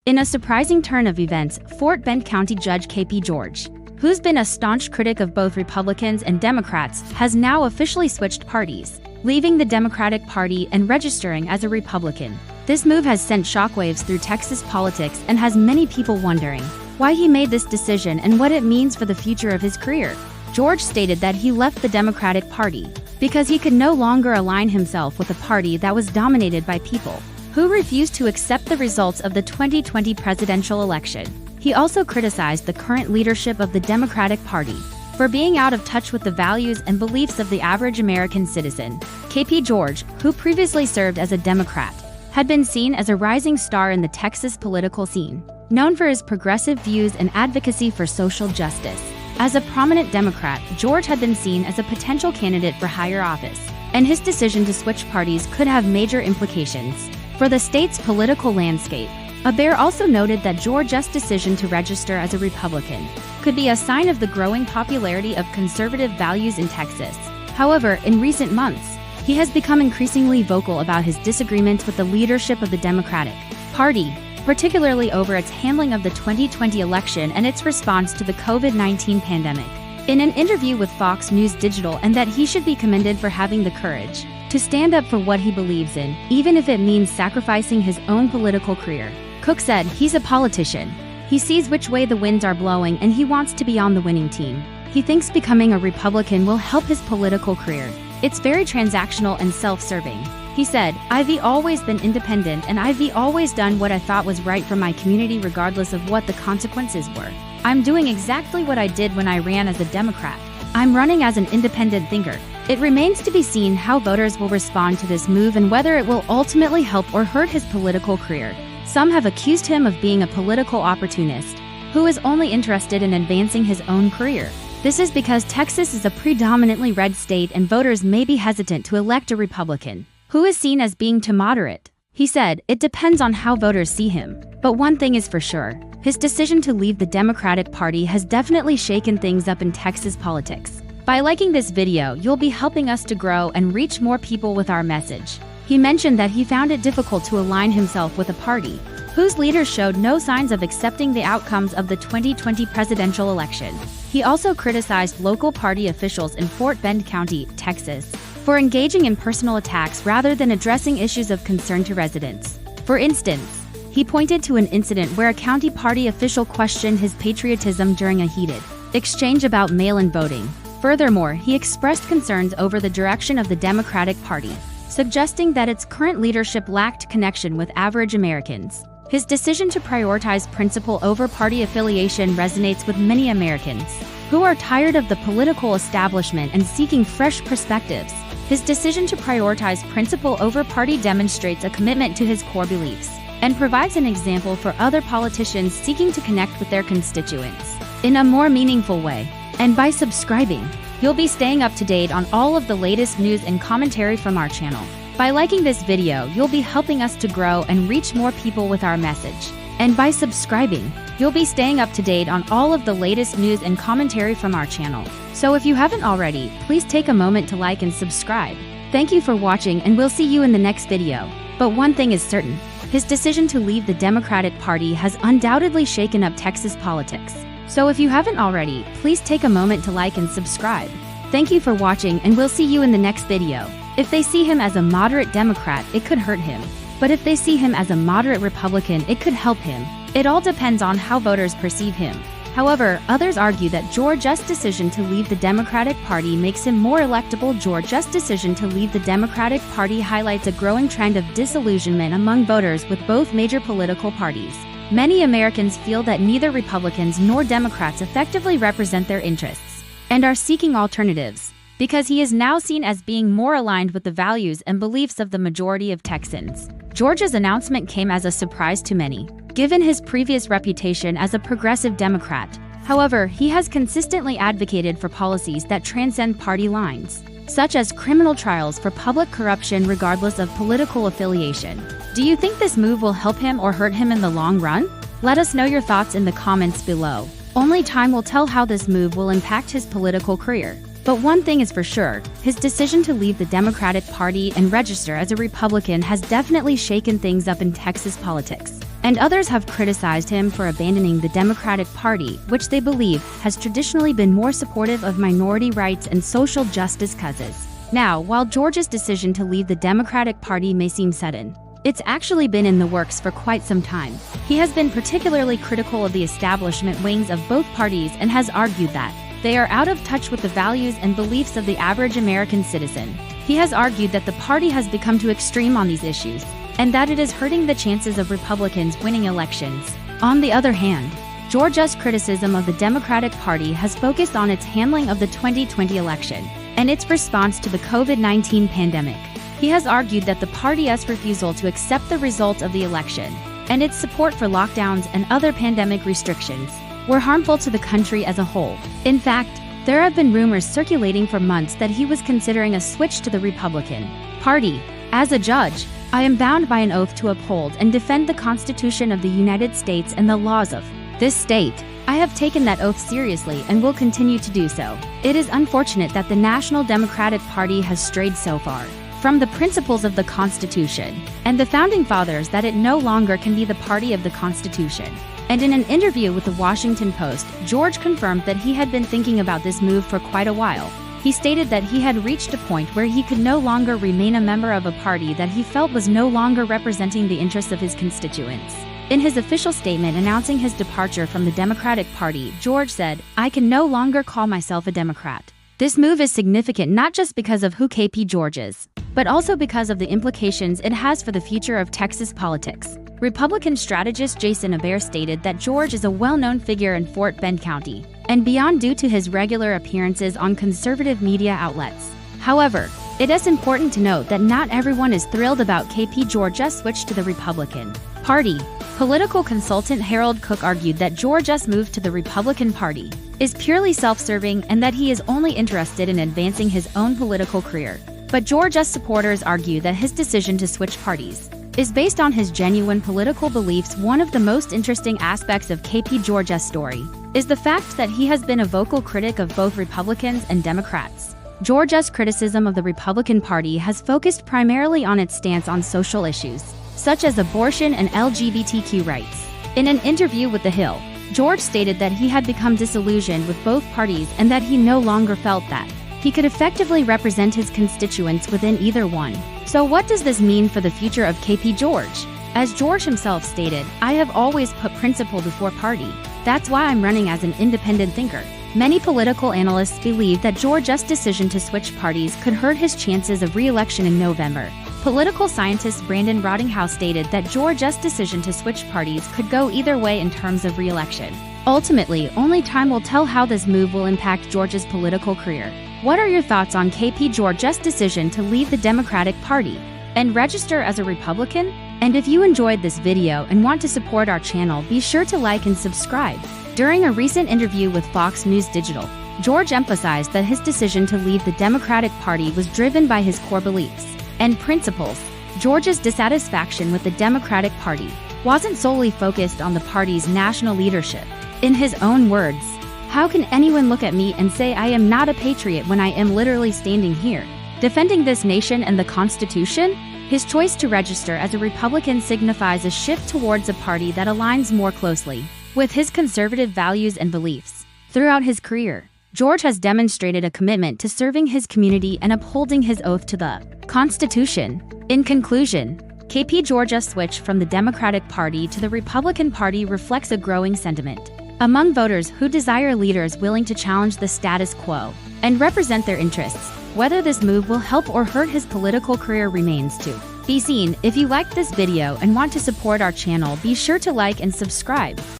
In a surprising turn of events, Fort Bend County Judge K.P. George, who's been a staunch critic of both Republicans and Democrats, has now officially switched parties, leaving the Democratic Party and registering as a Republican. This move has sent shockwaves through Texas politics and has many people wondering why he made this decision and what it means for the future of his career. George stated that he left the Democratic Party because he could no longer align himself with a party that was dominated by people who refused to accept the results of the 2020 presidential election. He also criticized the current leadership of the Democratic Party for being out of touch with the values and beliefs of the average American citizen. K.P. George, who previously served as a Democrat, had been seen as a rising star in the Texas political scene, known for his progressive views and advocacy for social justice. As a prominent Democrat, George had been seen as a potential candidate for higher office, and his decision to switch parties could have major implications for the state's political landscape. Bear also noted that George's decision to register as a Republican could be a sign of the growing popularity of conservative values in Texas. However, in recent months, he has become increasingly vocal about his disagreements with the leadership of the Democratic Party, particularly over its handling of the 2020 election and its response to the COVID-19 pandemic. In an interview with Fox News Digital, and that he should be commended for having the courage to stand up for what he believes in, even if it means sacrificing his own political career. Cook said, "He's a politician. He sees which way the winds are blowing and he wants to be on the winning team. He thinks becoming a Republican will help his political career. It's very transactional and self-serving." He said, "I've always been independent and I've always done what I thought was right for my community regardless of what the consequences were. I'm doing exactly what I did when I ran as a Democrat. I'm running as an independent thinker." It remains to be seen how voters will respond to this move and whether it will ultimately help or hurt his political career. Some have accused him of being a political opportunist who is only interested in advancing his own career. This is because Texas is a predominantly red state and voters may be hesitant to elect a Republican who is seen as being too moderate. He said, "It depends on how voters see him. But one thing is for sure, his decision to leave the Democratic Party has definitely shaken things up in Texas politics." By liking this video, you'll be helping us to grow and reach more people with our message. He mentioned that he found it difficult to align himself with a party whose leaders showed no signs of accepting the outcomes of the 2020 presidential election. He also criticized local party officials in Fort Bend County, Texas, for engaging in personal attacks rather than addressing issues of concern to residents. For instance, he pointed to an incident where a county party official questioned his patriotism during a heated exchange about mail-in voting. Furthermore, he expressed concerns over the direction of the Democratic Party, suggesting that its current leadership lacked connection with average Americans. His decision to prioritize principle over party affiliation resonates with many Americans who are tired of the political establishment and seeking fresh perspectives. His decision to prioritize principle over party demonstrates a commitment to his core beliefs and provides an example for other politicians seeking to connect with their constituents in a more meaningful way. And by subscribing, you'll be staying up to date on all of the latest news and commentary from our channel. By liking this video, you'll be helping us to grow and reach more people with our message. And by subscribing, you'll be staying up to date on all of the latest news and commentary from our channel. So if you haven't already, please take a moment to like and subscribe. Thank you for watching and we'll see you in the next video. But one thing is certain, his decision to leave the Democratic Party has undoubtedly shaken up Texas politics. So if you haven't already, please take a moment to like and subscribe. Thank you for watching and we'll see you in the next video. If they see him as a moderate Democrat, it could hurt him. But if they see him as a moderate Republican, it could help him. It all depends on how voters perceive him. However, others argue that George's decision to leave the Democratic Party makes him more electable. George's decision to leave the Democratic Party highlights a growing trend of disillusionment among voters with both major political parties. Many Americans feel that neither Republicans nor Democrats effectively represent their interests and are seeking alternatives, because he is now seen as being more aligned with the values and beliefs of the majority of Texans. George's announcement came as a surprise to many, given his previous reputation as a progressive Democrat. However, he has consistently advocated for policies that transcend party lines, such as criminal trials for public corruption regardless of political affiliation. Do you think this move will help him or hurt him in the long run? Let us know your thoughts in the comments below. Only time will tell how this move will impact his political career. But one thing is for sure, his decision to leave the Democratic Party and register as a Republican has definitely shaken things up in Texas politics. and others have criticized him for abandoning the Democratic Party, which they believe has traditionally been more supportive of minority rights and social justice causes. Now, while George's decision to leave the Democratic Party may seem sudden, it's actually been in the works for quite some time. He has been particularly critical of the establishment wings of both parties and has argued that they are out of touch with the values and beliefs of the average American citizen. He has argued that the party has become too extreme on these issues, and that it is hurting the chances of Republicans winning elections. On the other hand, Georgia's criticism of the Democratic Party has focused on its handling of the 2020 election and its response to the COVID-19 pandemic. He has argued that the party's refusal to accept the result of the election and its support for lockdowns and other pandemic restrictions were harmful to the country as a whole. In fact, there have been rumors circulating for months that he was considering a switch to the Republican Party. As a judge, I am bound by an oath to uphold and defend the Constitution of the United States and the laws of this state. I have taken that oath seriously and will continue to do so. It is unfortunate that the National Democratic Party has strayed so far from the principles of the Constitution and the Founding Fathers that it no longer can be the party of the Constitution. And in an interview with the Washington Post, George confirmed that he had been thinking about this move for quite a while. He stated that he had reached a point where he could no longer remain a member of a party that he felt was no longer representing the interests of his constituents. In his official statement announcing his departure from the Democratic Party, George said, "I can no longer call myself a Democrat." This move is significant not just because of who KP George is, but also because of the implications it has for the future of Texas politics. Republican strategist Jason Aber stated that George is a well-known figure in Fort Bend County and beyond due to his regular appearances on conservative media outlets. However, it is important to note that not everyone is thrilled about KP George's switch to the Republican Party. Political consultant Harold Cook argued that George's move to the Republican Party is purely self-serving and that he is only interested in advancing his own political career. But George's supporters argue that his decision to switch parties is based on his genuine political beliefs. One of the most interesting aspects of KP George's story is the fact that he has been a vocal critic of both Republicans and Democrats. George's criticism of the Republican Party has focused primarily on its stance on social issues, such as abortion and LGBTQ rights. In an interview with The Hill, George stated that he had become disillusioned with both parties and that he no longer felt that he could effectively represent his constituents within either one. So what does this mean for the future of KP George? As George himself stated, "I have always put principle before party. That's why I'm running as an independent thinker." Many political analysts believe that George's decision to switch parties could hurt his chances of re-election in November. Political scientist Brandon Rottinghouse stated that George's decision to switch parties could go either way in terms of re-election. Ultimately, only time will tell how this move will impact George's political career. What are your thoughts on KP George's decision to leave the Democratic Party and register as a Republican? And if you enjoyed this video and want to support our channel, be sure to like and subscribe. During a recent interview with Fox News Digital, George emphasized that his decision to leave the Democratic Party was driven by his core beliefs and principles. George's dissatisfaction with the Democratic Party wasn't solely focused on the party's national leadership. In his own words, "How can anyone look at me and say I am not a patriot when I am literally standing here, defending this nation and the Constitution?" His choice to register as a Republican signifies a shift towards a party that aligns more closely with his conservative values and beliefs. Throughout his career, George has demonstrated a commitment to serving his community and upholding his oath to the Constitution. In conclusion, KP George's switch from the Democratic Party to the Republican Party reflects a growing sentiment among voters who desire leaders willing to challenge the status quo and represent their interests. Whether this move will help or hurt his political career remains to be seen. If you liked this video and want to support our channel, be sure to like and subscribe.